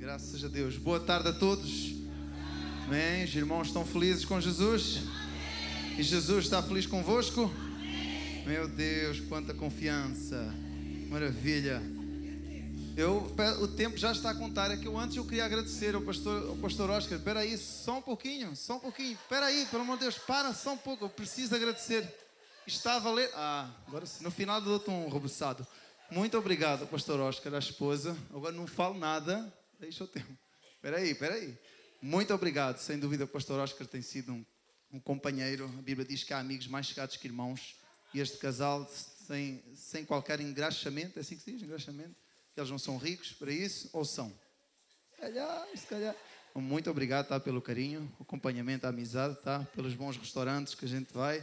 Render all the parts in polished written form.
Graças a Deus. Boa tarde a todos. Amém. Os irmãos estão felizes com Jesus? E Jesus está feliz convosco? Meu Deus, quanta confiança. Maravilha. O tempo já está a contar. É que antes eu queria agradecer ao pastor Oscar. Espera aí, só um pouquinho. Espera aí, pelo amor de Deus, para só um pouco. Eu preciso agradecer. Estava a ler. Agora no final dou-te um rebuçado. Muito obrigado, pastor Oscar, a esposa. Agora não falo nada. Deixa o tempo. Espera aí. Muito obrigado. Sem dúvida, o pastor Oscar tem sido um companheiro. A Bíblia diz que há amigos mais chegados que irmãos. E este casal, sem qualquer engraxamento, é assim que se diz, engraxamento? Eles não são ricos para isso, ou são? Se calhar. Muito obrigado, tá, pelo carinho, o acompanhamento, a amizade, tá, pelos bons restaurantes que a gente vai.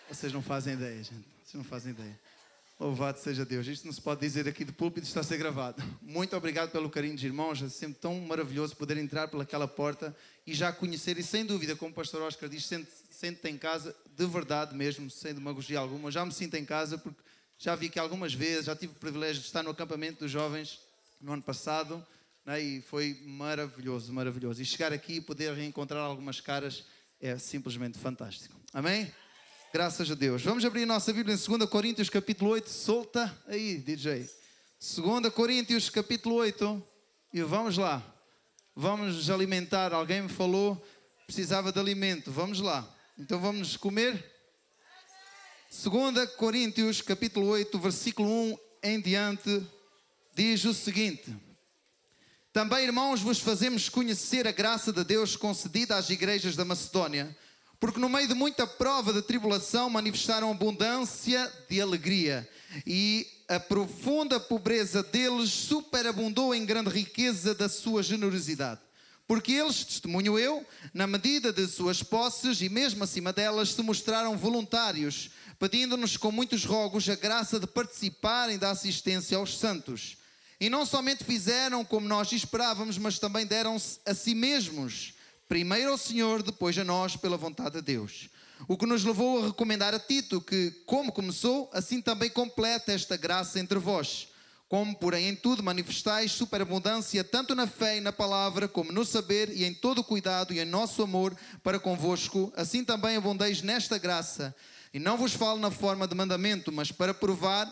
Vocês não fazem ideia, gente. Vocês não fazem ideia. Louvado seja Deus. Isto não se pode dizer aqui do púlpito, está a ser gravado. Muito obrigado pelo carinho dos irmãos. É sempre tão maravilhoso poder entrar pelaquela porta e já conhecer. E sem dúvida, como o pastor Oscar diz, sente-te em casa, de verdade mesmo, sem demagogia alguma. Já me sinto em casa porque já vi que algumas vezes, já tive o privilégio de estar no acampamento dos jovens no ano passado, né, e foi maravilhoso. E chegar aqui e poder reencontrar algumas caras é simplesmente fantástico. Amém? Graças a Deus. Vamos abrir a nossa Bíblia em 2 Coríntios capítulo 8. Solta aí, DJ. 2 Coríntios capítulo 8. E vamos lá. Vamos nos alimentar. Alguém me falou precisava de alimento. Vamos lá. Então vamos comer. 2 Coríntios capítulo 8, versículo 1 em diante, diz o seguinte: Também, irmãos, vos fazemos conhecer a graça de Deus concedida às igrejas da Macedónia, porque no meio de muita prova de tribulação manifestaram abundância de alegria, e a profunda pobreza deles superabundou em grande riqueza da sua generosidade. Porque eles, testemunho eu, na medida de suas posses e mesmo acima delas, se mostraram voluntários, pedindo-nos com muitos rogos a graça de participarem da assistência aos santos. E não somente fizeram como nós esperávamos, mas também deram-se a si mesmos, primeiro ao Senhor, depois a nós, pela vontade de Deus. O que nos levou a recomendar a Tito que, como começou, assim também completa esta graça entre vós. Como, porém, em tudo manifestais superabundância, tanto na fé e na palavra, como no saber e em todo o cuidado e em nosso amor para convosco, assim também abundeis nesta graça. E não vos falo na forma de mandamento, mas para provar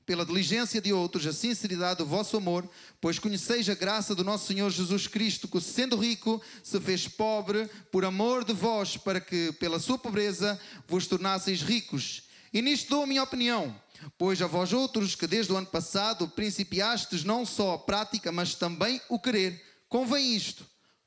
pela diligência de outros a sinceridade do vosso amor, pois conheceis a graça do nosso Senhor Jesus Cristo, que sendo rico, se fez pobre por amor de vós, para que pela sua pobreza vos tornasseis ricos. E nisto dou a minha opinião, pois a vós outros que desde o ano passado principiastes não só a prática, mas também o querer, convém isto: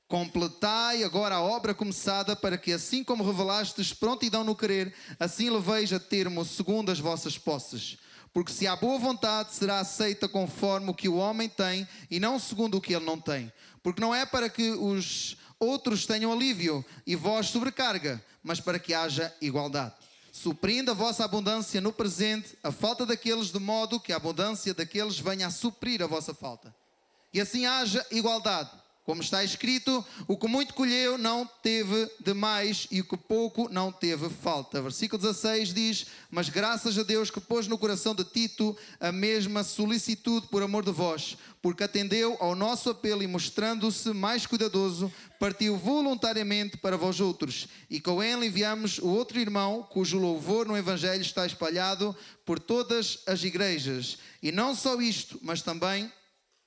completai agora a obra começada, para que assim como revelastes prontidão no querer, assim leveis a termo segundo as vossas posses. Porque se há boa vontade, será aceita conforme o que o homem tem e não segundo o que ele não tem. Porque não é para que os outros tenham alívio e vós sobrecarga, mas para que haja igualdade. Suprindo a vossa abundância no presente, a falta daqueles, de modo que a abundância daqueles venha a suprir a vossa falta. E assim haja igualdade. Como está escrito, o que muito colheu não teve demais, e o que pouco não teve falta. Versículo 16 diz: Mas graças a Deus que pôs no coração de Tito a mesma solicitude por amor de vós, porque atendeu ao nosso apelo e, mostrando-se mais cuidadoso, partiu voluntariamente para vós outros. E com ele enviamos o outro irmão, cujo louvor no Evangelho está espalhado por todas as igrejas. E não só isto,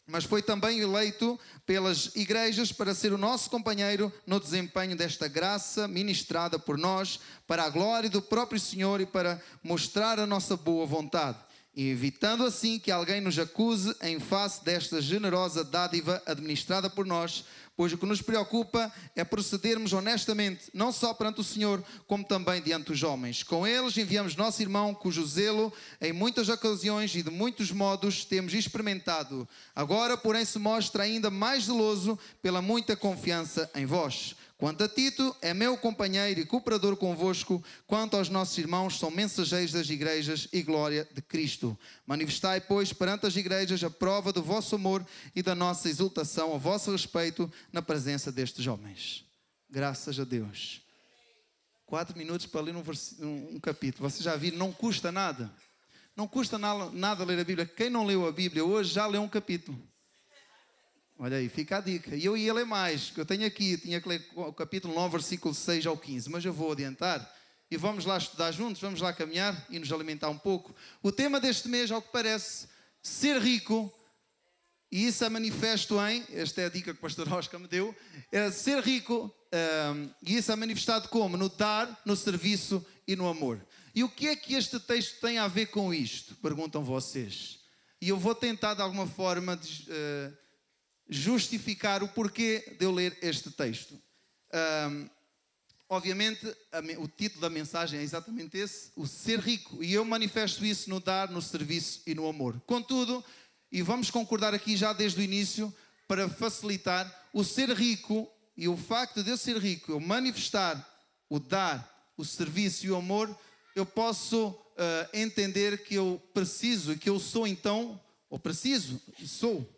mas foi também eleito pelas igrejas para ser o nosso companheiro no desempenho desta graça ministrada por nós, para a glória do próprio Senhor e para mostrar a nossa boa vontade, e evitando assim que alguém nos acuse em face desta generosa dádiva administrada por nós, pois o que nos preocupa é procedermos honestamente, não só perante o Senhor, como também diante dos homens. Com eles enviamos nosso irmão, cujo zelo em muitas ocasiões e de muitos modos temos experimentado. Agora, porém, se mostra ainda mais zeloso pela muita confiança em vós. Quanto a Tito, é meu companheiro e cooperador convosco. Quanto aos nossos irmãos, são mensageiros das igrejas e glória de Cristo. Manifestai, pois, perante as igrejas a prova do vosso amor e da nossa exultação a vosso respeito na presença destes homens. Graças a Deus. 4 minutos para ler um capítulo. Vocês já viram, não custa nada. Não custa nada ler a Bíblia. Quem não leu a Bíblia hoje já leu um capítulo. Olha aí, fica a dica. E eu ia ler mais, que eu tenho aqui, tinha que ler o capítulo 9, versículo 6 ao 15, mas eu vou adiantar. E vamos lá estudar juntos, vamos lá caminhar e nos alimentar um pouco. O tema deste mês, ao que parece, ser rico, e isso é manifesto em, esta é a dica que o pastor Oscar me deu, é ser rico, e isso é manifestado como? No dar, no serviço e no amor. E o que é que este texto tem a ver com isto? Perguntam vocês. E eu vou tentar de alguma forma justificar o porquê de eu ler este texto. Obviamente, o título da mensagem é exatamente esse, o ser rico. E eu manifesto isso no dar, no serviço e no amor. Contudo, e vamos concordar aqui já desde o início, para facilitar, o ser rico e o facto de eu ser rico, eu manifestar o dar, o serviço e o amor, eu posso entender que eu preciso, que eu sou então, ou preciso, e sou,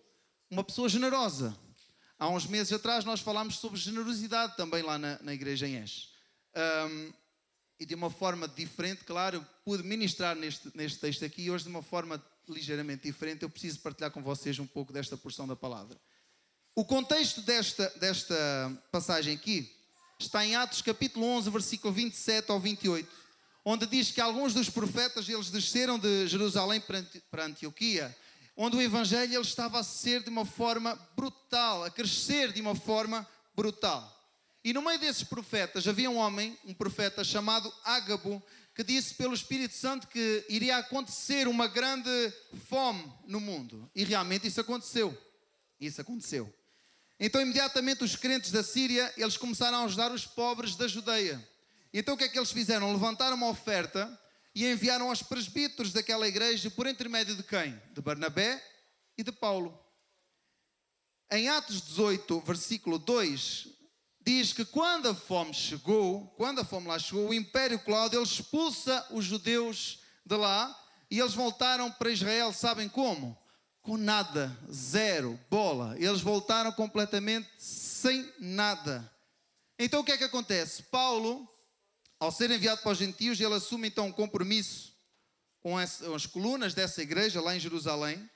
uma pessoa generosa. Há uns meses atrás nós falámos sobre generosidade também lá na igreja em Esch. E de uma forma diferente, claro, eu pude ministrar neste texto aqui e hoje de uma forma ligeiramente diferente eu preciso partilhar com vocês um pouco desta porção da palavra. O contexto desta passagem aqui está em Atos capítulo 11, versículo 27 ao 28, onde diz que alguns dos profetas eles desceram de Jerusalém para Antioquia, onde o evangelho ele estava a ser de uma forma brutal, a crescer de uma forma brutal. E no meio desses profetas havia um profeta chamado Ágabo, que disse pelo Espírito Santo que iria acontecer uma grande fome no mundo. E realmente isso aconteceu. Isso aconteceu. Então imediatamente os crentes da Síria, eles começaram a ajudar os pobres da Judeia. Então o que é que eles fizeram? Levantaram uma oferta e enviaram aos presbíteros daquela igreja por intermédio de quem? De Barnabé e de Paulo. Em Atos 18, versículo 2, diz que quando a fome lá chegou, o Império Cláudio ele expulsa os judeus de lá e eles voltaram para Israel, sabem como? Com nada, zero, bola. Eles voltaram completamente sem nada. Então o que é que acontece? Paulo, ao ser enviado para os gentios, ele assume então um compromisso com as colunas dessa igreja lá em Jerusalém.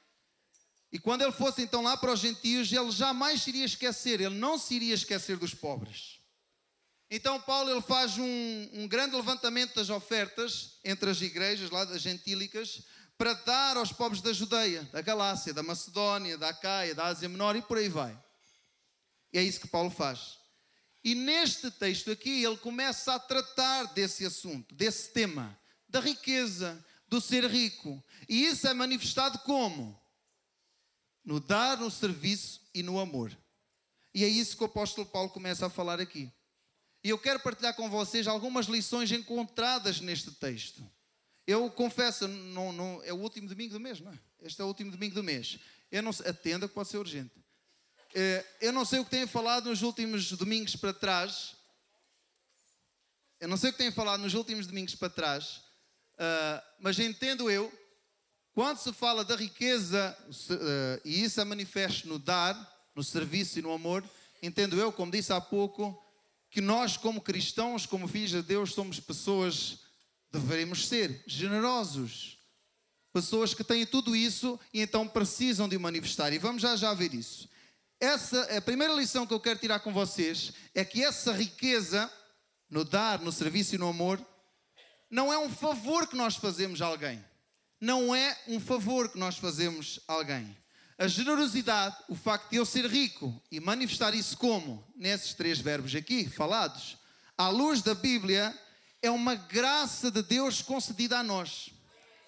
E quando ele fosse então lá para os gentios, ele jamais se iria esquecer, ele não se iria esquecer dos pobres. Então Paulo ele faz um grande levantamento das ofertas entre as igrejas lá das gentílicas para dar aos pobres da Judeia, da Galácia, da Macedónia, da Acaia, da Ásia Menor e por aí vai. E é isso que Paulo faz. E neste texto aqui ele começa a tratar desse assunto, desse tema, da riqueza, do ser rico. E isso é manifestado como? No dar, no serviço e no amor. E é isso que o apóstolo Paulo começa a falar aqui. E eu quero partilhar com vocês algumas lições encontradas neste texto. Eu confesso, não, é o último domingo do mês, não é? Este é o último domingo do mês. Eu não sei, atenda que pode ser urgente. Eu não sei o que tenho falado nos últimos domingos para trás. Mas entendo eu, quando se fala da riqueza, e isso é manifesto no dar, no serviço e no amor, entendo eu, como disse há pouco, que nós como cristãos, como filhos de Deus, somos pessoas, devemos ser generosos. Pessoas que têm tudo isso e então precisam de o manifestar. E vamos já ver isso. A primeira lição que eu quero tirar com vocês é que essa riqueza, no dar, no serviço e no amor, não é um favor que nós fazemos a alguém. Não é um favor que nós fazemos a alguém. A generosidade, o facto de eu ser rico e manifestar isso como? Nesses 3 verbos aqui falados, à luz da Bíblia, é uma graça de Deus concedida a nós.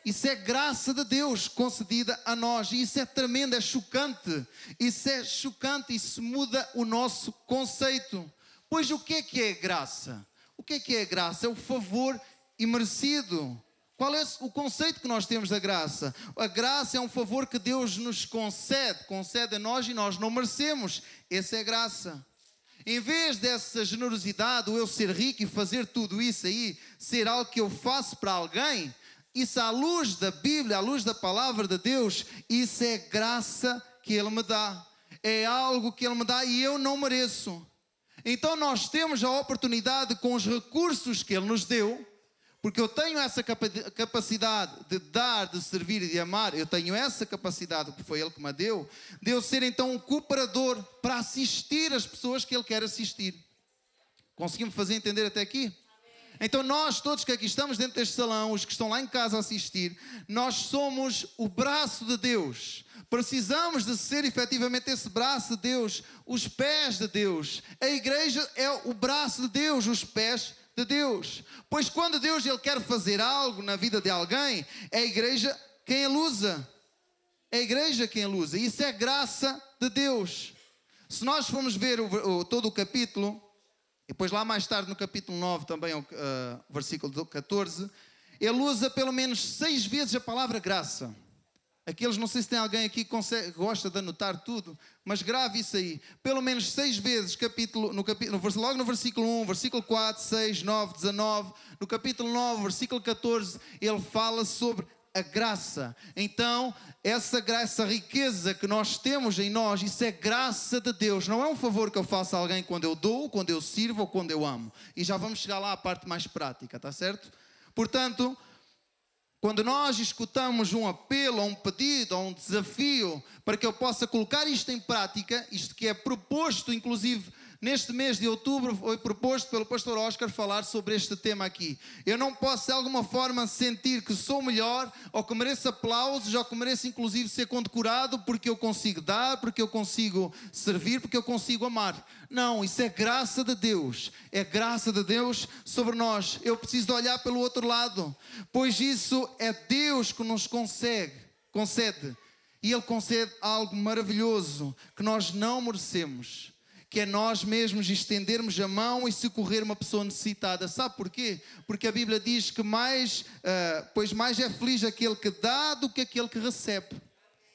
Isso é graça de Deus concedida a nós. E isso é tremendo, é chocante. Isso muda o nosso conceito. Pois o que é graça? O que é graça? É o favor imerecido. Qual é o conceito que nós temos da graça? A graça é um favor que Deus nos concede a nós e nós não merecemos. Essa é graça. Em vez dessa generosidade, o eu ser rico e fazer tudo isso aí, ser algo que eu faço para alguém, isso à luz da Bíblia, à luz da palavra de Deus, isso é graça que Ele me dá. É algo que Ele me dá e eu não mereço. Então nós temos a oportunidade com os recursos que Ele nos deu, porque eu tenho essa capacidade de dar, de servir e de amar, eu tenho essa capacidade, porque foi Ele que me deu, de eu ser então um cooperador para assistir as pessoas que Ele quer assistir. Conseguimos fazer entender até aqui? Então nós todos que aqui estamos dentro deste salão, os que estão lá em casa a assistir, nós somos o braço de Deus. Precisamos de ser efetivamente esse braço de Deus, os pés de Deus. A igreja é o braço de Deus, os pés de Deus. Pois quando Deus Ele quer fazer algo na vida de alguém, é a igreja quem Ele usa. É a igreja quem Ele usa. Isso é graça de Deus. Se nós formos ver todo o capítulo, e depois lá mais tarde no capítulo 9 também, versículo 14, Ele usa pelo menos 6 vezes a palavra graça. Aqueles, não sei se tem alguém aqui que gosta de anotar tudo, mas grave isso aí. Pelo menos 6 vezes, logo no versículo 1, versículo 4, 6, 9, 19, no capítulo 9, versículo 14, ele fala sobre a graça. Então, essa riqueza que nós temos em nós, isso é graça de Deus. Não é um favor que eu faço a alguém quando eu dou, quando eu sirvo ou quando eu amo. E já vamos chegar lá à parte mais prática, está certo? Portanto, quando nós escutamos um apelo, ou um pedido, ou um desafio para que eu possa colocar isto em prática, isto que é proposto, inclusive neste mês de outubro, foi proposto pelo pastor Oscar falar sobre este tema aqui. Eu não posso de alguma forma sentir que sou melhor, ou que mereço aplausos, ou que mereço inclusive ser condecorado porque eu consigo dar, porque eu consigo servir, porque eu consigo amar. Não, isso é graça de Deus. É graça de Deus sobre nós. Eu preciso de olhar pelo outro lado, pois isso é Deus que nos concede. E Ele concede algo maravilhoso que nós não merecemos, que é nós mesmos estendermos a mão e socorrer uma pessoa necessitada. Sabe porquê? Porque a Bíblia diz que mais é feliz aquele que dá do que aquele que recebe.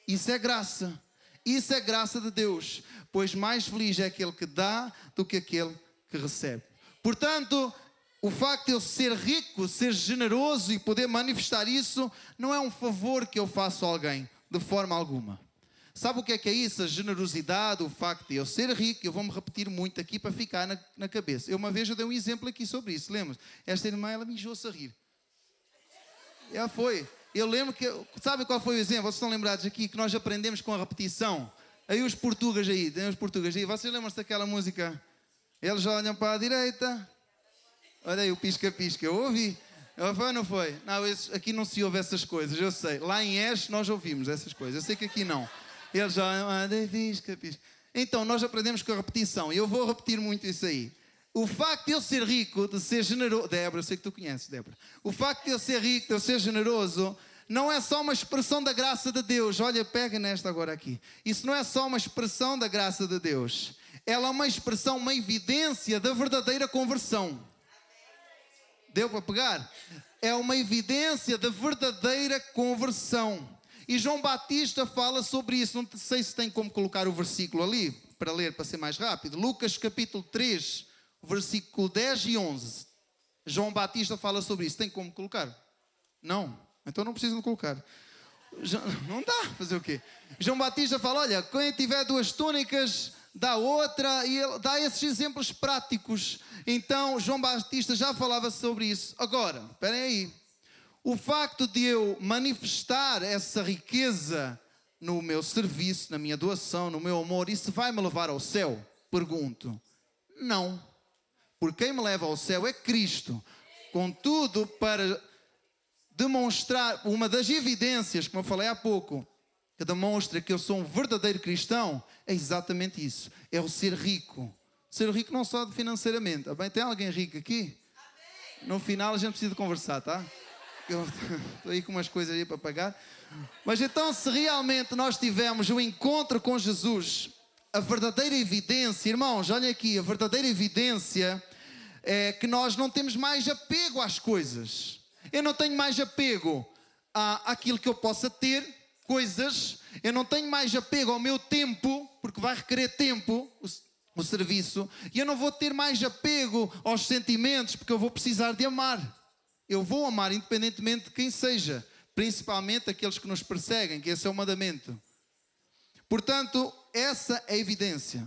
Isso é graça. Isso é graça de Deus. Pois mais feliz é aquele que dá do que aquele que recebe. Portanto, o facto de eu ser rico, ser generoso e poder manifestar isso, não é um favor que eu faço a alguém, de forma alguma. Sabe o que é isso? A generosidade, o facto de eu ser rico, eu vou-me repetir muito aqui para ficar na cabeça. Uma vez eu dei um exemplo aqui sobre isso, lembra? Esta irmã, ela me enjoou-se a rir. Já foi. Eu lembro que, sabe qual foi o exemplo? Vocês estão lembrados aqui que nós aprendemos com a repetição? Aí os portugueses aí, vocês lembram-se daquela música? Eles olham para a direita, olha aí o pisca-pisca, eu ouvi. Foi ou não foi? Não, aqui não se ouve essas coisas, eu sei. Lá em Estes nós ouvimos essas coisas, eu sei que aqui não. Eles olham, pisca-pisca. Então nós aprendemos com a repetição, e eu vou repetir muito isso aí. O facto de eu ser rico, de ser generoso... Débora, eu sei que tu conheces, Débora. O facto de eu ser rico, de eu ser generoso, não é só uma expressão da graça de Deus. Olha, pega nesta agora aqui. Isso não é só uma expressão da graça de Deus. Ela é uma expressão, uma evidência da verdadeira conversão. Deu para pegar? É uma evidência da verdadeira conversão. E João Batista fala sobre isso. Não sei se tem como colocar o versículo ali, para ler, para ser mais rápido. Lucas capítulo 3, versículo 10 e 11. João Batista fala sobre isso. Tem como colocar? Não. Então não precisa de colocar. Não dá. Fazer o quê? João Batista fala, olha, quem tiver 2 túnicas, dá outra. E ele dá esses exemplos práticos. Então João Batista já falava sobre isso. Agora, esperem aí. O facto de eu manifestar essa riqueza no meu serviço, na minha doação, no meu amor, isso vai me levar ao céu? Pergunto. Não. Porque quem me leva ao céu é Cristo. Contudo, para demonstrar uma das evidências, como eu falei há pouco, que demonstra que eu sou um verdadeiro cristão, é exatamente isso. É o ser rico. Ser rico não só financeiramente. Bem, tem alguém rico aqui? No final a gente precisa conversar, tá? Eu estou aí com umas coisas aí para pagar. Mas então, se realmente nós tivermos um encontro com Jesus, a verdadeira evidência, irmãos, olhem aqui, a verdadeira evidência é que nós não temos mais apego às coisas. Eu não tenho mais apego àquilo que eu possa ter, coisas. Eu não tenho mais apego ao meu tempo, porque vai requerer tempo, o serviço. E eu não vou ter mais apego aos sentimentos, porque eu vou precisar de amar. Eu vou amar independentemente de quem seja, principalmente aqueles que nos perseguem, que esse é o mandamento. Portanto, essa é a evidência.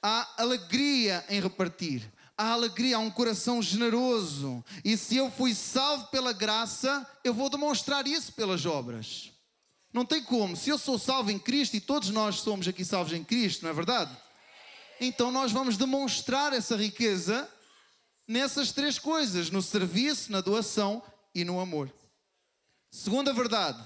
Há alegria em repartir. há alegria, há um coração generoso. E se eu fui salvo pela graça, eu vou demonstrar isso pelas obras. Não tem como. Se eu sou salvo em Cristo, e todos nós somos aqui salvos em Cristo, não é verdade? Então nós vamos demonstrar essa riqueza nessas três coisas: no serviço, na doação e no amor. Segunda verdade,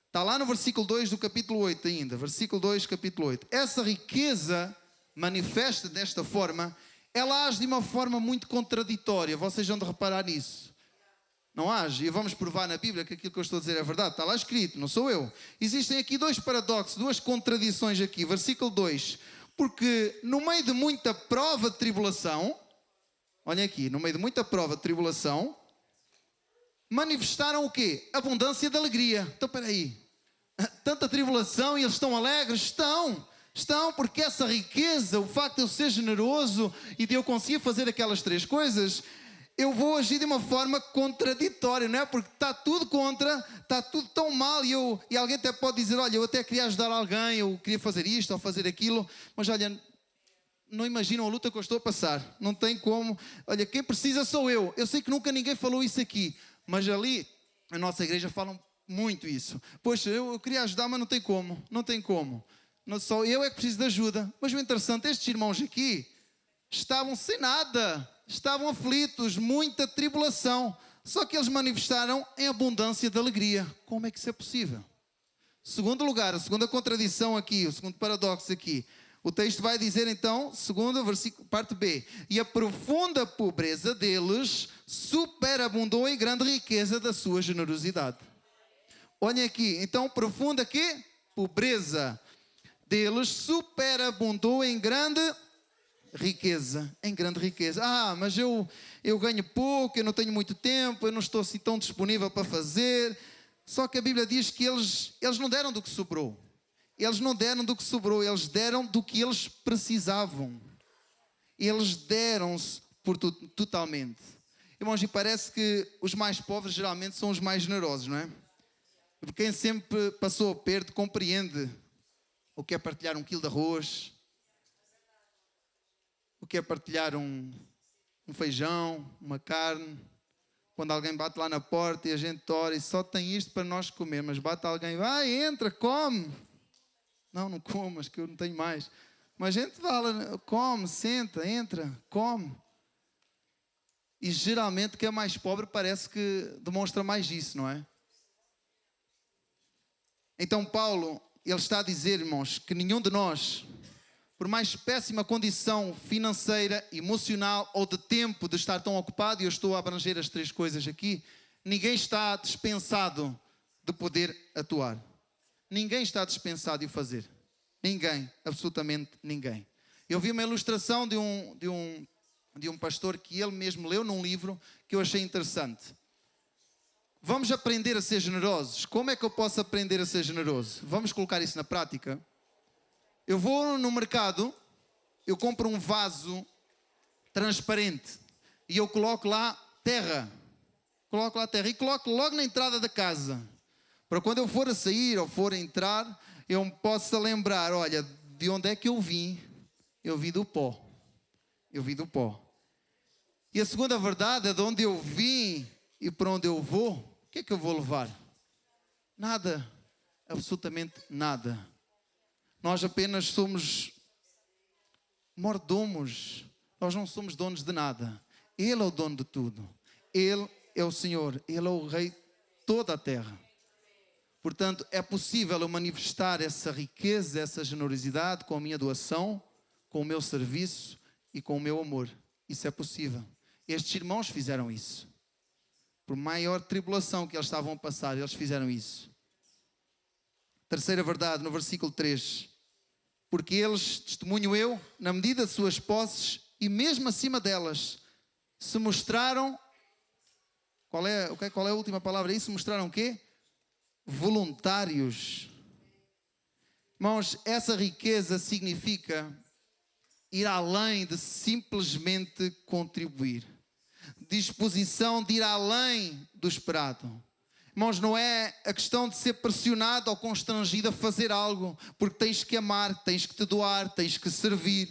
está lá no versículo 2 do capítulo 8 ainda. Versículo 2, capítulo 8. Essa riqueza manifesta desta forma, ela age de uma forma muito contraditória. Vocês vão de reparar nisso. Não age? E vamos provar na Bíblia que aquilo que eu estou a dizer é verdade. Está lá escrito, não sou eu. Existem aqui dois paradoxos, duas contradições aqui. Versículo 2. Porque no meio de muita prova de tribulação, olhem aqui, no meio de muita prova de tribulação, manifestaram o quê? Abundância de alegria. Então, espera aí. Tanta tribulação e eles estão alegres? Estão, porque essa riqueza, o facto de eu ser generoso e de eu conseguir fazer aquelas três coisas, eu vou agir de uma forma contraditória, não é? Porque está tudo contra, está tudo tão mal e alguém até pode dizer, olha, eu até queria ajudar alguém, eu queria fazer isto ou fazer aquilo, mas olha, não imaginam a luta que eu estou a passar, não tem como. Olha, quem precisa sou eu. Eu sei que nunca ninguém falou isso aqui, mas ali, a nossa igreja falam muito isso. Poxa, eu queria ajudar, mas não tem como. Não, só eu é que preciso de ajuda. Mas o interessante, estes irmãos aqui estavam sem nada, estavam aflitos, muita tribulação, só que eles manifestaram em abundância de alegria. Como é que isso é possível? Segundo lugar, a segunda contradição aqui, o segundo paradoxo aqui, o texto vai dizer então, segundo versículo, parte B, e a profunda pobreza deles superabundou em grande riqueza da sua generosidade. Olhem aqui, então profunda que pobreza deles superabundou em grande riqueza. Ah, mas eu ganho pouco, eu não tenho muito tempo, eu não estou assim tão disponível para fazer. Só que a Bíblia diz que eles não deram do que sobrou. Eles deram do que eles precisavam. Eles deram-se totalmente. Irmãos, e parece que os mais pobres geralmente são os mais generosos, não é? Porque quem sempre passou perto compreende o que é partilhar 1 quilo de arroz, o que é partilhar um feijão, uma carne. Quando alguém bate lá na porta e a gente ora e só tem isto para nós comer, mas bate alguém, vai, entra, come. Não comas, que eu não tenho mais. Mas a gente fala, come, senta, entra, come. E geralmente quem é mais pobre parece que demonstra mais isso, não é? Então Paulo, ele está a dizer, irmãos, que nenhum de nós, por mais péssima condição financeira, emocional ou de tempo de estar tão ocupado, e eu estou a abranger as três coisas aqui, ninguém está dispensado de poder atuar. Ninguém está dispensado de o fazer. Ninguém, absolutamente ninguém. Eu vi uma ilustração de um pastor que ele mesmo leu num livro que eu achei interessante. Vamos aprender a ser generosos. Como é que eu posso aprender a ser generoso? Vamos colocar isso na prática. Eu vou no mercado, eu compro um vaso transparente e eu coloco lá terra. E coloco logo na entrada da casa. Para quando eu for a sair ou for a entrar, eu me possa lembrar, olha, de onde é que eu vim? Eu vim do pó. E a segunda verdade é de onde eu vim e para onde eu vou, o que é que eu vou levar? Nada. Absolutamente nada. Nós apenas somos mordomos. Nós não somos donos de nada. Ele é o dono de tudo. Ele é o Senhor. Ele é o Rei de toda a terra. Portanto, é possível eu manifestar essa riqueza, essa generosidade com a minha doação, com o meu serviço e com o meu amor. Isso é possível. Estes irmãos fizeram isso. Por maior tribulação que eles estavam a passar, eles fizeram isso. Terceira verdade, no versículo 3. Porque eles, testemunho eu, na medida de suas posses e mesmo acima delas, se mostraram... Qual é a última palavra aí? Se mostraram o quê? Voluntários. Irmãos, essa riqueza significa ir além de simplesmente contribuir. Disposição de ir além do esperado. Irmãos, não é a questão de ser pressionado ou constrangido a fazer algo, porque tens que amar, tens que te doar, tens que servir.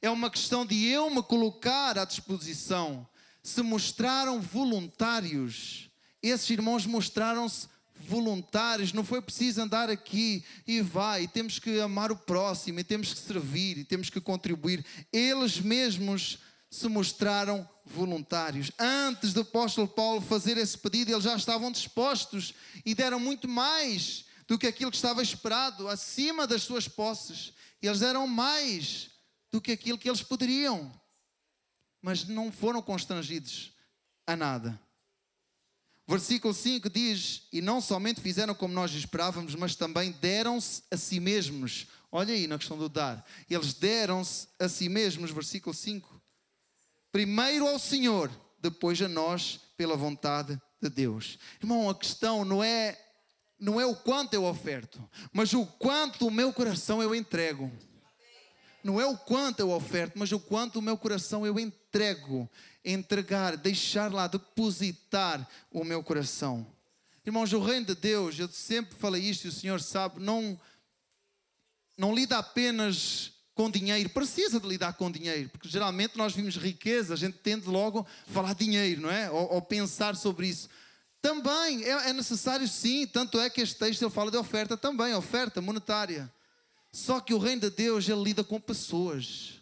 É uma questão de eu me colocar à disposição. Se mostraram voluntários, esses irmãos mostraram-se voluntários. Não foi preciso andar aqui e vai, e temos que amar o próximo, e temos que servir, e temos que contribuir. Eles mesmos se mostraram voluntários. Antes do apóstolo Paulo fazer esse pedido, eles já estavam dispostos e deram muito mais do que aquilo que estava esperado, acima das suas posses. Eles deram mais do que aquilo que eles poderiam, mas não foram constrangidos a nada. Versículo 5 diz: e não somente fizeram como nós esperávamos, mas também deram-se a si mesmos. Olha aí na questão do dar. Eles deram-se a si mesmos, versículo 5. Primeiro ao Senhor, depois a nós, pela vontade de Deus. Irmão, a questão não é o quanto eu oferto, mas o quanto o meu coração eu entrego. Não é o quanto eu oferto, mas o quanto o meu coração eu entrego. Entregar, deixar lá, depositar o meu coração. Irmãos, o reino de Deus, eu sempre falei isto e o Senhor sabe, não lida apenas com dinheiro. Precisa de lidar com dinheiro, porque geralmente nós vimos riqueza, a gente tende logo a falar dinheiro, não é? Ou pensar sobre isso. Também é necessário, sim, tanto é que este texto ele fala de oferta também, oferta monetária. Só que o reino de Deus, ele lida com pessoas.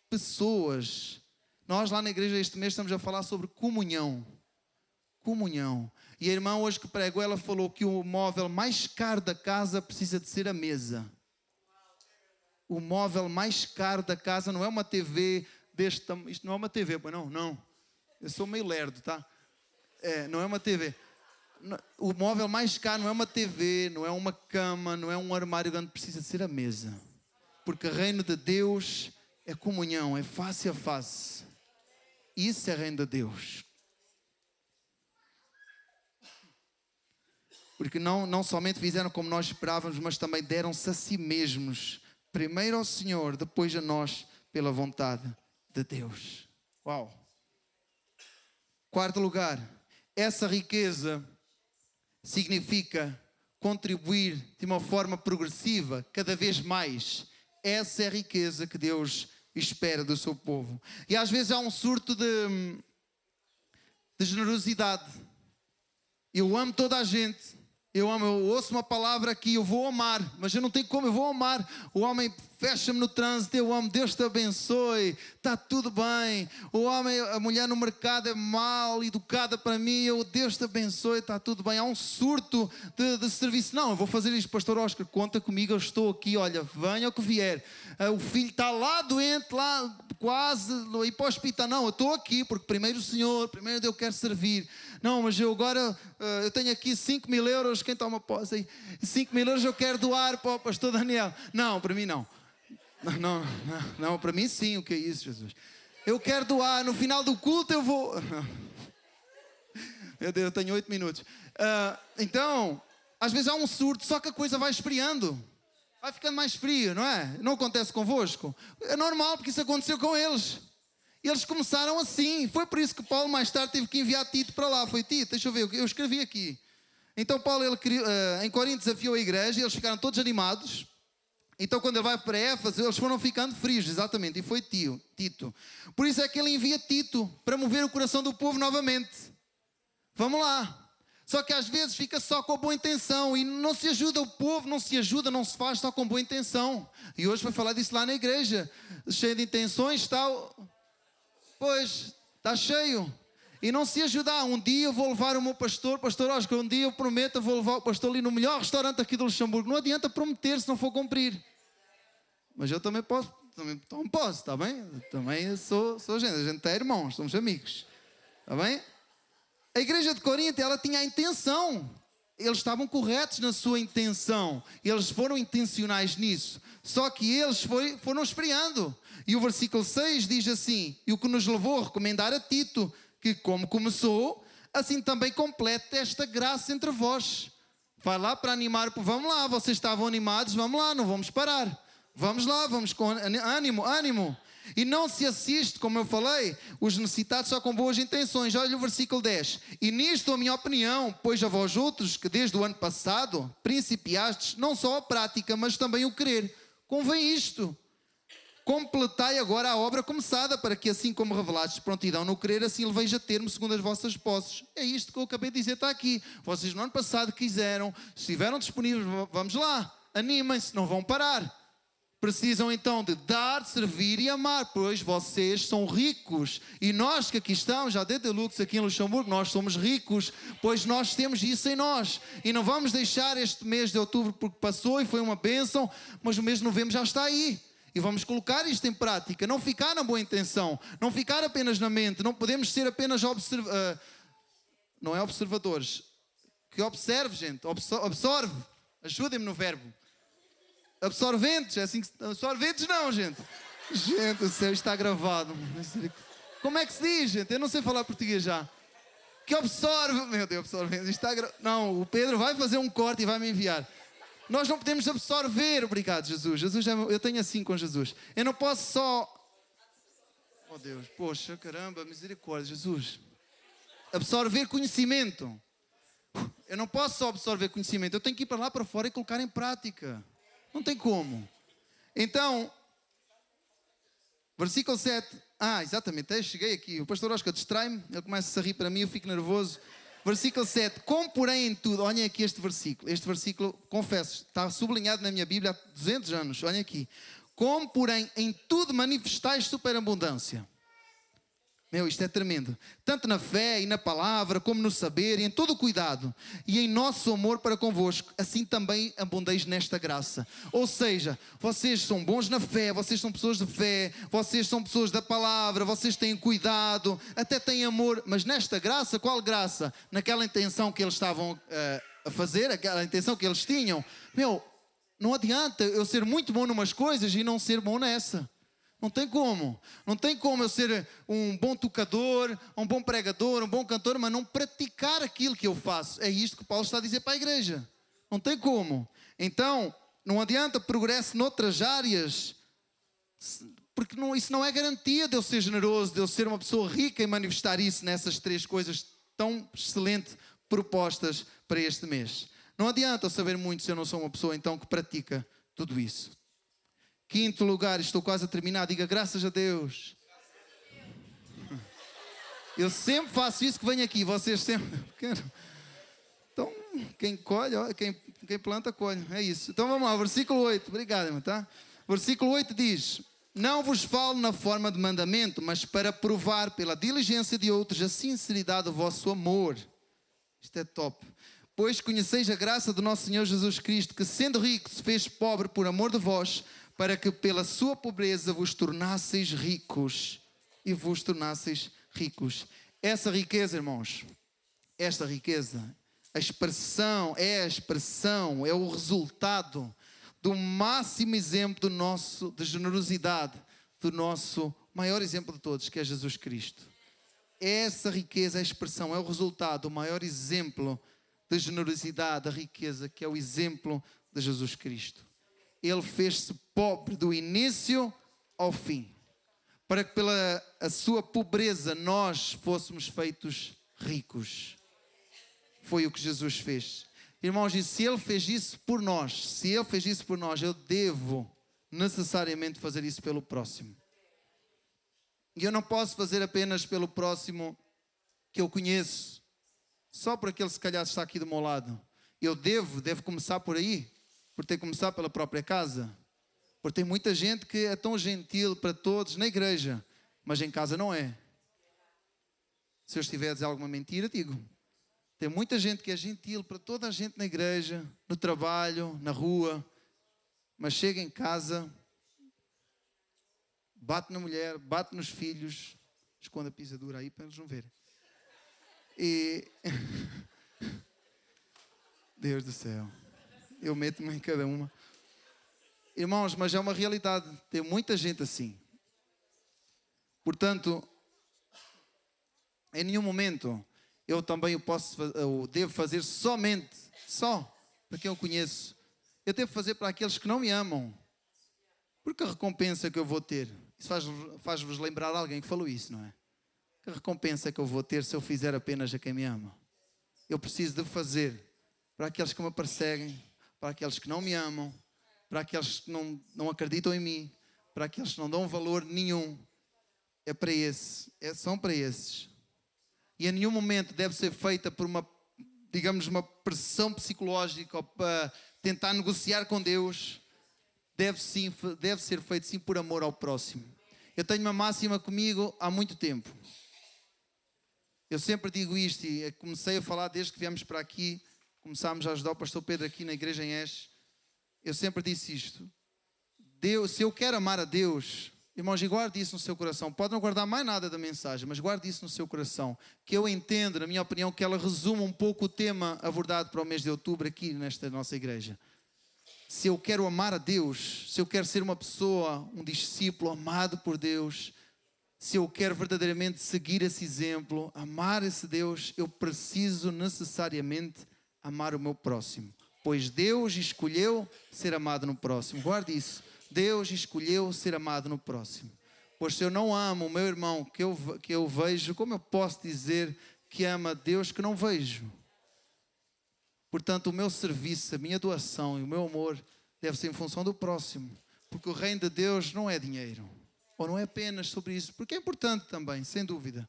Pessoas. Nós lá na igreja este mês estamos a falar sobre comunhão. Comunhão. E a irmã hoje que pregou, ela falou que o móvel mais caro da casa precisa de ser a mesa. O móvel mais caro da casa não é uma TV deste tamanho. Isto não é uma TV, pois não? Não. Eu sou meio lerdo, tá? Não é uma TV. O móvel mais caro não é uma TV, não é uma cama, não é um armário grande, precisa ser a mesa. Porque o reino de Deus é comunhão, é face a face. Isso é reino de Deus. Porque não somente fizeram como nós esperávamos, mas também deram-se a si mesmos. Primeiro ao Senhor, depois a nós, pela vontade de Deus. Uau! Quarto lugar, essa riqueza significa contribuir de uma forma progressiva, cada vez mais. Essa é a riqueza que Deus espera do seu povo. E às vezes há um surto de generosidade. Eu amo toda a gente. Eu ouço uma palavra aqui, eu vou amar, mas eu não tenho como, eu vou amar. O homem fecha-me no trânsito, eu amo, Deus te abençoe, está tudo bem. O homem, a mulher no mercado é mal educada para mim, Deus te abençoe, está tudo bem. Há um surto de serviço. Não, eu vou fazer isto, pastor Oscar, conta comigo, eu estou aqui, olha, venha o que vier. O filho está lá doente, lá quase, ir para o hospital. Não, eu estou aqui, porque primeiro o Senhor, primeiro eu quero servir. Não, mas eu agora, eu tenho aqui 5 mil euros, quem toma posse aí? 5 mil euros eu quero doar para o pastor Daniel. Não, para mim não. Não, para mim sim, o que é isso, Jesus? Eu quero doar, no final do culto eu vou... Meu Deus, eu tenho 8 minutos. Então, às vezes há um surto, só que a coisa vai esfriando. Vai ficando mais frio, não é? Não acontece convosco? É normal, porque isso aconteceu com eles. Eles começaram assim. Foi por isso que Paulo mais tarde teve que enviar Tito para lá. Foi Tito, deixa eu ver, eu escrevi aqui. Então Paulo, em Corinto, desafiou a igreja e eles ficaram todos animados. Então quando ele vai para Éfeso, eles foram ficando frios, exatamente. E foi Tito. Por isso é que ele envia Tito para mover o coração do povo novamente. Vamos lá. Só que às vezes fica só com a boa intenção e não se ajuda o povo, não se ajuda, não se faz só com boa intenção. E hoje foi falar disso lá na igreja. Cheio de intenções, tal... Pois, está cheio. E não se ajudar. Um dia eu vou levar o meu pastor Oscar, um dia eu prometo, eu vou levar o pastor ali no melhor restaurante aqui do Luxemburgo. Não adianta prometer se não for cumprir. Mas eu também posso, está bem? Também sou gente, a gente é irmãos, somos amigos. Está bem? A igreja de Corinto, ela tinha a intenção. Eles estavam corretos na sua intenção. Eles foram intencionais nisso. Só que eles foram esfriando. E o versículo 6 diz assim: e o que nos levou a recomendar a Tito, que como começou, assim também complete esta graça entre vós. Vai lá para animar, vamos lá, vocês estavam animados, vamos lá, não vamos parar. Vamos lá, vamos com ânimo. E não se assiste, como eu falei, os necessitados só com boas intenções. Olha o versículo 10. E nisto a minha opinião, pois a vós outros, que desde o ano passado principiastes não só a prática, mas também o querer. Convém isto. completai agora a obra começada, para que assim como revelastes prontidão no querer, assim leveis a termo segundo as vossas posses. É isto que eu acabei de dizer, está aqui. Vocês no ano passado quiseram, se estiveram disponíveis, vamos lá, animem-se, não vão parar. Precisam então de dar, servir e amar, pois vocês são ricos. E nós que aqui estamos, já desde Lux aqui em Luxemburgo, nós somos ricos, pois nós temos isso em nós. E não vamos deixar este mês de outubro, porque passou e foi uma bênção, mas o mês de novembro já está aí. E vamos colocar isto em prática, não ficar na boa intenção, não ficar apenas na mente, não podemos ser apenas não é observadores. Que observe, gente, absorve, ajudem-me no verbo. Absorventes, é assim que... Absorventes não, gente. Gente, o céu está gravado. Como é que se diz, gente? Eu não sei falar português já. Que absorve... Meu Deus, absorventes. Está Não, o Pedro vai fazer um corte e vai me enviar. Nós não podemos absorver. Obrigado, Jesus. Jesus, eu tenho assim com Jesus. Eu não posso só... Oh Deus, poxa, caramba, misericórdia, Jesus. Absorver conhecimento. Eu não posso só absorver conhecimento. Eu tenho que ir para lá para fora e colocar em prática. Não tem como. Então, versículo 7. Exatamente, eu cheguei aqui. O pastor Oscar distrai-me, ele começa a rir para mim, eu fico nervoso. Versículo 7. Como porém em tudo, olhem aqui este versículo. Este versículo, confesso, está sublinhado na minha Bíblia há 200 anos. Olhem aqui. Como porém em tudo manifestais superabundância. Meu, isto é tremendo. Tanto na fé e na palavra, como no saber e em todo o cuidado. E em nosso amor para convosco, assim também abundeis nesta graça. Ou seja, vocês são bons na fé, vocês são pessoas de fé, vocês são pessoas da palavra, vocês têm cuidado, até têm amor. Mas nesta graça, qual graça? Naquela intenção que eles estavam a fazer, aquela intenção que eles tinham. Meu, não adianta eu ser muito bom numas coisas e não ser bom nessa. Não tem como. Não tem como eu ser um bom tocador, um bom pregador, um bom cantor, mas não praticar aquilo que eu faço. É isto que Paulo está a dizer para a igreja. Não tem como. Então, não adianta progresso noutras áreas, porque isso não é garantia de eu ser generoso, de eu ser uma pessoa rica e manifestar isso nessas 3 coisas tão excelentes propostas para este mês. Não adianta eu saber muito se eu não sou uma pessoa então que pratica tudo isso. 5º lugar, estou quase a terminar, diga graças a Deus. Eu sempre faço isso que venho aqui, vocês sempre... Então, quem colhe, quem planta, colhe, é isso. Então vamos lá, versículo 8, obrigado, irmão, tá? Versículo 8 diz: não vos falo na forma de mandamento, mas para provar pela diligência de outros a sinceridade do vosso amor. Isto é top. Pois conheceis a graça do nosso Senhor Jesus Cristo, que sendo rico se fez pobre por amor de vós, para que pela sua pobreza vos tornasseis ricos. E vos tornasseis ricos. Essa riqueza, irmãos, esta riqueza, a expressão, é o resultado do máximo exemplo de generosidade, do nosso maior exemplo de todos, que é Jesus Cristo. Essa riqueza, a expressão, é o resultado do maior exemplo de generosidade, da riqueza, que é o exemplo de Jesus Cristo. Ele fez-se pobre do início ao fim, para que pela a sua pobreza nós fôssemos feitos ricos. Foi o que Jesus fez. Irmãos, e se Ele fez isso por nós, eu devo necessariamente fazer isso pelo próximo. E eu não posso fazer apenas pelo próximo que eu conheço, só por aquele se calhar está aqui do meu lado. Eu devo começar por aí, por ter que começar pela própria casa. Porque tem muita gente que é tão gentil para todos na igreja, mas em casa não é. Se eu estiver a dizer alguma mentira, digo. Tem muita gente que é gentil para toda a gente na igreja, no trabalho, na rua, mas chega em casa, bate na mulher, bate nos filhos, esconde a pisadura aí para eles não verem. E Deus do céu, eu meto-me em cada uma. Irmãos, mas é uma realidade, tem muita gente assim. Portanto, em nenhum momento eu também eu devo fazer só para quem eu conheço. Eu devo fazer para aqueles que não me amam, porque a recompensa que eu vou ter, isso faz-vos lembrar alguém que falou isso, não é? Que recompensa que eu vou ter se eu fizer apenas a quem me ama? Eu preciso de fazer para aqueles que me perseguem, para aqueles que não me amam, para aqueles que não acreditam em mim, para aqueles que não dão valor nenhum. É para esses, são para esses. E em nenhum momento deve ser feita por uma, digamos, uma pressão psicológica ou para tentar negociar com Deus. Deve ser feito sim por amor ao próximo. Eu tenho uma máxima comigo há muito tempo. Eu sempre digo isto e comecei a falar desde que viemos para aqui. Começámos a ajudar o pastor Pedro aqui na igreja em Esch. Eu sempre disse isto. Deus, se eu quero amar a Deus, irmãos, e guarde isso no seu coração. Pode não guardar mais nada da mensagem, mas guarde isso no seu coração. Que eu entendo, na minha opinião, que ela resume um pouco o tema abordado para o mês de outubro aqui nesta nossa igreja. Se eu quero amar a Deus, se eu quero ser uma pessoa, um discípulo amado por Deus, se eu quero verdadeiramente seguir esse exemplo, amar esse Deus, eu preciso necessariamente amar o meu próximo. Pois Deus escolheu ser amado no próximo. Guarde isso. Deus escolheu ser amado no próximo. Pois se eu não amo o meu irmão que eu vejo, como eu posso dizer que ama Deus que não vejo? Portanto, o meu serviço, a minha doação e o meu amor deve ser em função do próximo. Porque o reino de Deus não é dinheiro. Ou não é apenas sobre isso. Porque é importante também, sem dúvida.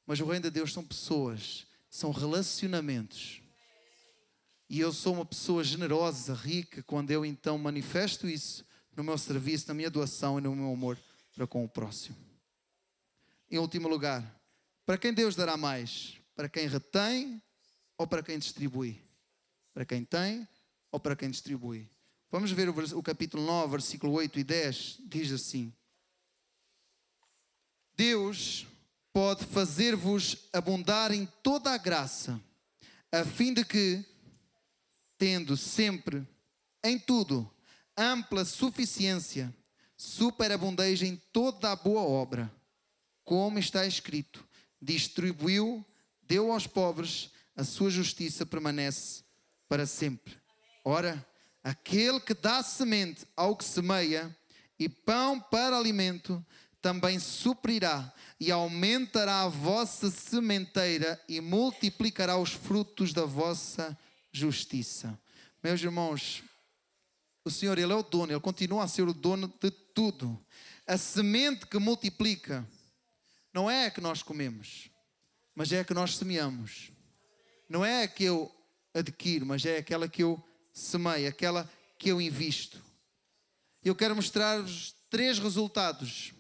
Mas o reino de Deus são pessoas, são relacionamentos. E eu sou uma pessoa generosa, rica, quando eu então manifesto isso no meu serviço, na minha doação e no meu amor para com o próximo. Em último lugar, para quem Deus dará mais? Para quem retém ou para quem distribui? Para quem tem ou para quem distribui? Vamos ver o capítulo 9, versículo 8 e 10, diz assim: Deus pode fazer-vos abundar em toda a graça, a fim de que, tendo sempre, em tudo, ampla suficiência, superabundeis em toda a boa obra, como está escrito, distribuiu, deu aos pobres, a sua justiça permanece para sempre. Ora, aquele que dá semente ao que semeia e pão para alimento, também suprirá e aumentará a vossa sementeira e multiplicará os frutos da vossa justiça. Meus irmãos, o Senhor, Ele é o dono, Ele continua a ser o dono de tudo. A semente que multiplica não é a que nós comemos, mas é a que nós semeamos. Não é a que eu adquiro, mas é aquela que eu semeio, aquela que eu invisto. Eu quero mostrar-vos três resultados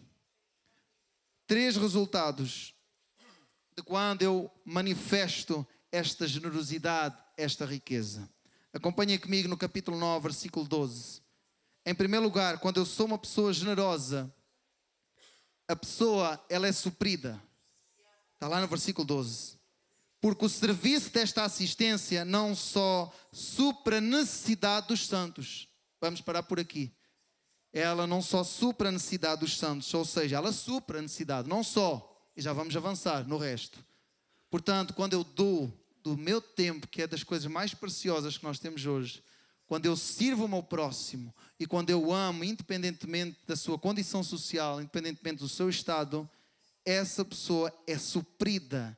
de quando eu manifesto esta generosidade, esta riqueza. Acompanhem comigo no capítulo 9, versículo 12. Em primeiro lugar, quando eu sou uma pessoa generosa, a pessoa, ela é suprida. Está lá no versículo 12. Porque o serviço desta assistência não só supra a necessidade dos santos. Vamos parar por aqui. Ela não só supra a necessidade dos santos, ou seja, ela supra a necessidade, não só. E já vamos avançar no resto. Portanto, quando eu dou do meu tempo, que é das coisas mais preciosas que nós temos hoje, quando eu sirvo o meu próximo e quando eu amo, independentemente da sua condição social, independentemente do seu estado, essa pessoa é suprida.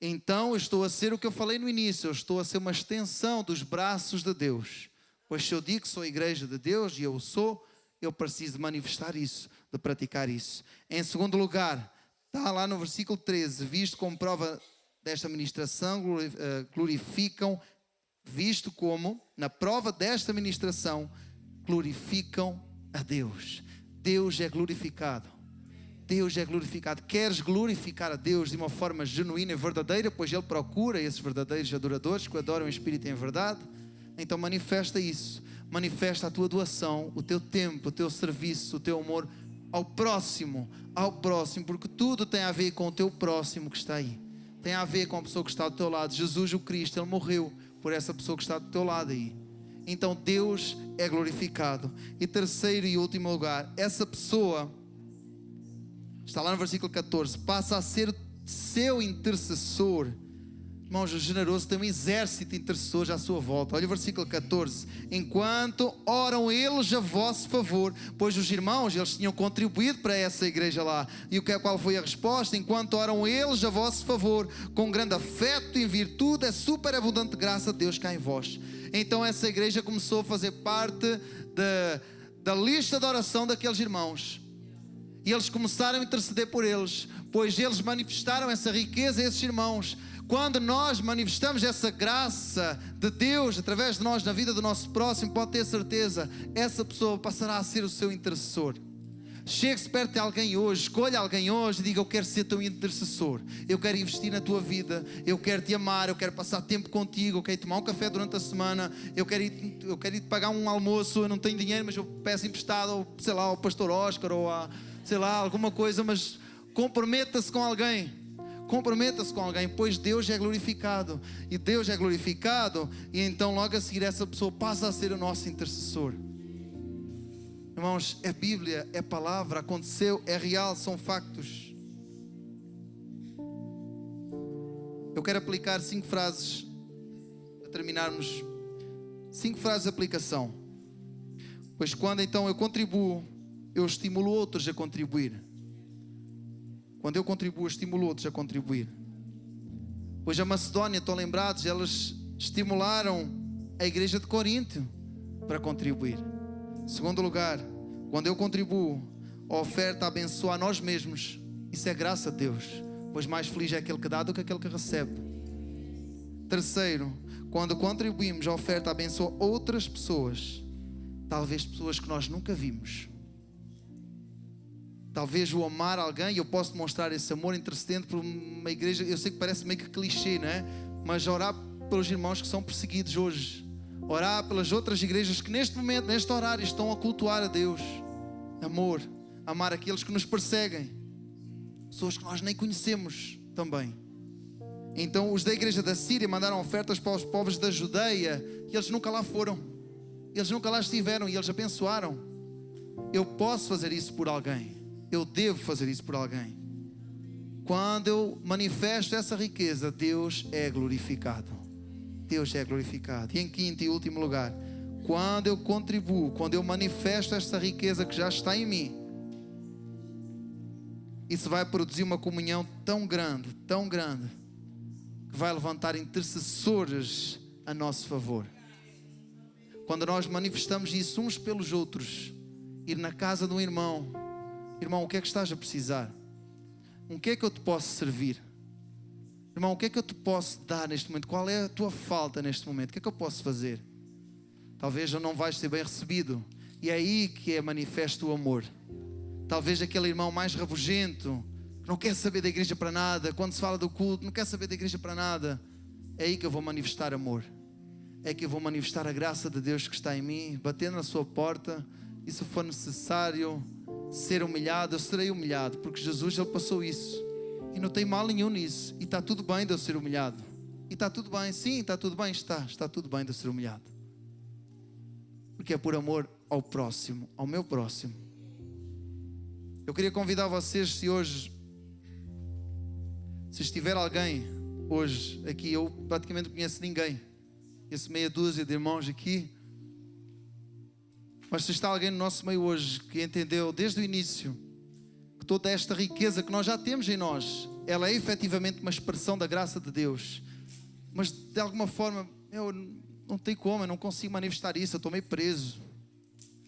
Então eu estou a ser o que eu falei no início, eu estou a ser uma extensão dos braços de Deus. Pois se eu digo que sou a igreja de Deus, e eu sou, eu preciso manifestar isso, de praticar isso. Em segundo lugar, está lá no versículo 13, visto como prova desta ministração, glorificam, visto como, na prova desta ministração, glorificam a Deus. Deus é glorificado. Deus é glorificado. Queres glorificar a Deus de uma forma genuína e verdadeira, pois Ele procura esses verdadeiros adoradores que o adoram em espírito e em verdade? Então manifesta isso. Manifesta a tua doação, o teu tempo, o teu serviço, o teu amor ao próximo, porque tudo tem a ver com o teu próximo que está aí. Tem a ver com a pessoa que está do teu lado. Jesus, o Cristo, Ele morreu por essa pessoa que está do teu lado aí. Então Deus é glorificado. E terceiro e último lugar, essa pessoa, está lá no versículo 14, passa a ser seu intercessor. Irmãos, o generoso tem um exército de intercessores à sua volta. Olha o versículo 14. Enquanto oram eles a vosso favor, pois os irmãos, eles tinham contribuído para essa igreja lá. E qual foi a resposta? Enquanto oram eles a vosso favor, com grande afeto e virtude, é superabundante graça de Deus cá em vós. Então essa igreja começou a fazer parte da lista de oração daqueles irmãos. E eles começaram a interceder por eles, pois eles manifestaram essa riqueza a esses irmãos. Quando nós manifestamos essa graça de Deus através de nós na vida do nosso próximo, pode ter certeza, essa pessoa passará a ser o seu intercessor. Chegue-se perto de alguém hoje, escolha alguém hoje e diga: eu quero ser teu intercessor, eu quero investir na tua vida, eu quero te amar, eu quero passar tempo contigo, eu quero tomar um café durante a semana, eu quero ir pagar um almoço, eu não tenho dinheiro, mas eu peço emprestado, ou, sei lá, ao pastor Oscar, ou a, sei lá, alguma coisa, mas comprometa-se com alguém. Comprometa-se com alguém, pois Deus é glorificado. E Deus é glorificado, e então logo a seguir essa pessoa passa a ser o nosso intercessor. Irmãos, é Bíblia, é palavra, aconteceu, é real, são factos. Eu quero aplicar 5 frases para terminarmos. 5 frases de aplicação. Pois quando então eu contribuo, eu estimulo outros a contribuir. Quando eu contribuo, eu estimulo outros a contribuir. Pois a Macedónia, estão lembrados, elas estimularam a igreja de Corinto para contribuir. Segundo lugar, quando eu contribuo, a oferta abençoa a nós mesmos. Isso é graça a Deus, pois mais feliz é aquele que dá do que aquele que recebe. Terceiro, quando contribuímos, a oferta abençoa outras pessoas, talvez pessoas que nós nunca vimos. Talvez o amar alguém, e eu posso demonstrar esse amor intercedendo por uma igreja. Eu sei que parece meio que clichê, não é? Mas orar pelos irmãos que são perseguidos hoje, orar pelas outras igrejas que neste momento, neste horário, estão a cultuar a Deus. Amor, amar aqueles que nos perseguem, pessoas que nós nem conhecemos também. Então os da igreja da Síria mandaram ofertas para os povos da Judeia, e eles nunca lá foram, eles nunca lá estiveram, e eles abençoaram. Eu posso fazer isso por alguém, eu devo fazer isso por alguém. Quando eu manifesto essa riqueza, Deus é glorificado. Deus é glorificado. E em quinto e último lugar, quando eu contribuo, quando eu manifesto esta riqueza que já está em mim, isso vai produzir uma comunhão tão grande, que vai levantar intercessores a nosso favor. Quando nós manifestamos isso uns pelos outros, ir na casa de um irmão: irmão, o que é que estás a precisar? O que é que eu te posso servir? Irmão, o que é que eu te posso dar neste momento? Qual é a tua falta neste momento? O que é que eu posso fazer? Talvez eu não vais ser bem recebido, e é aí que é manifesto o amor. Talvez aquele irmão mais rabugento, que não quer saber da igreja para nada, quando se fala do culto, não quer saber da igreja para nada. É aí que eu vou manifestar amor. É que eu vou manifestar a graça de Deus que está em mim, batendo na sua porta. E se for necessário ser humilhado, eu serei humilhado, porque Jesus, Ele passou isso. E não tem mal nenhum nisso. E está tudo bem de eu ser humilhado. E está tudo bem, sim, está tudo bem, está tudo bem de eu ser humilhado. Porque é por amor ao próximo, ao meu próximo. Eu queria convidar vocês, se estiver alguém hoje aqui, eu praticamente não conheço ninguém, conheço meia dúzia de irmãos aqui, mas se está alguém no nosso meio hoje que entendeu desde o início que toda esta riqueza que nós já temos em nós, ela é efetivamente uma expressão da graça de Deus, mas de alguma forma eu não tenho como, eu não consigo manifestar isso, eu estou meio preso,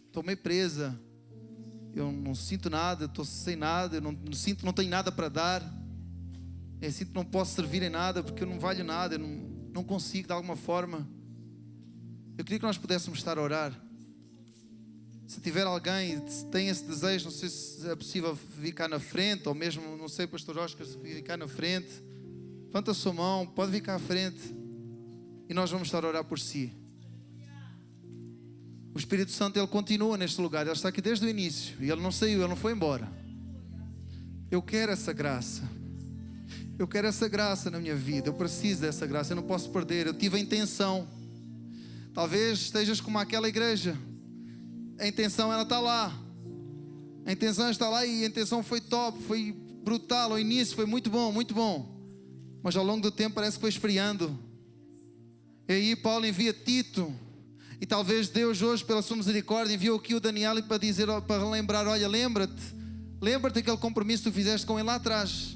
estou meio presa, eu não sinto nada, eu estou sem nada, eu não sinto, não tenho nada para dar, eu sinto que não posso servir em nada porque eu não valho nada, eu não consigo de alguma forma. Eu queria que nós pudéssemos estar a orar. Se tiver alguém que tem esse desejo, não sei se é possível vir cá na frente, ou mesmo, não sei, pastor Oscar, se vir cá na frente, levanta a sua mão, pode vir cá à frente, e nós vamos estar a orar por si. O Espírito Santo, Ele continua neste lugar, Ele está aqui desde o início, e Ele não saiu, Ele não foi embora. Eu quero essa graça, eu quero essa graça na minha vida, eu preciso dessa graça, eu não posso perder. Eu tive a intenção, talvez estejas como aquela igreja, a intenção ela está lá, a intenção está lá, e a intenção foi top, foi brutal, ao início foi muito bom, mas ao longo do tempo parece que foi esfriando. E aí Paulo envia Tito, e talvez Deus hoje, pela sua misericórdia, enviou aqui o Daniel para dizer, para relembrar: olha, lembra-te aquele compromisso que tu fizeste com ele lá atrás.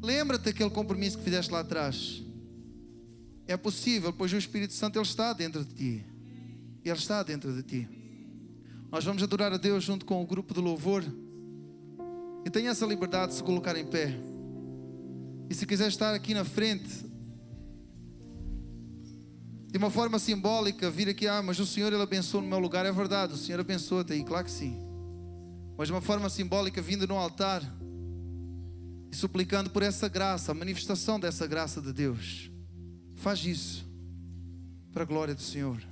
Lembra-te aquele compromisso que fizeste lá atrás. É possível, pois o Espírito Santo, Ele está dentro de ti. Ele está dentro de ti. Nós vamos adorar a Deus junto com o grupo de louvor. E tenha essa liberdade de se colocar em pé. E se quiser estar aqui na frente, de uma forma simbólica, vir aqui, mas o Senhor, Ele abençoou no meu lugar. É verdade, o Senhor abençoa-te aí, claro que sim. Mas de uma forma simbólica, vindo no altar e suplicando por essa graça, a manifestação dessa graça de Deus. Faz isso para a glória do Senhor.